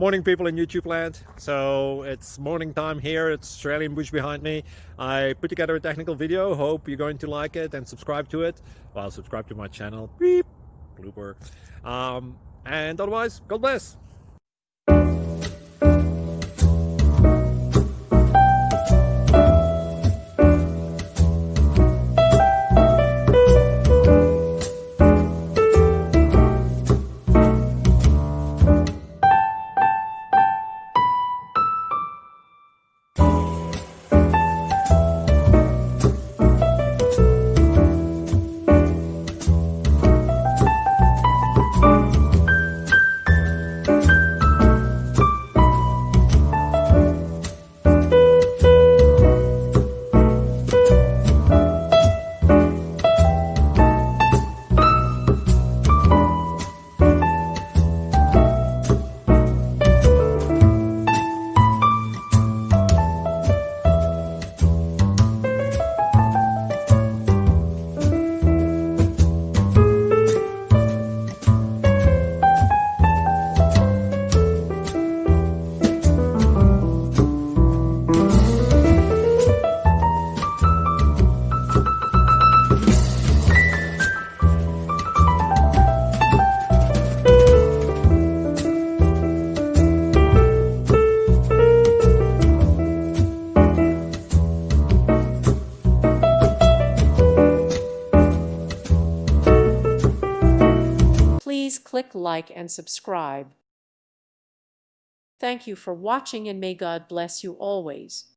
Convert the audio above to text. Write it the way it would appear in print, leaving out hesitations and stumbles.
Morning, people in YouTube land. So it's morning time here. It's Australian bush behind me. I put together a technical video. Hope you're going to like it and subscribe to it. Well, subscribe to my channel. Beep. Blooper. And otherwise, God bless. Please click like and subscribe. Thank you for watching, and may God bless you always.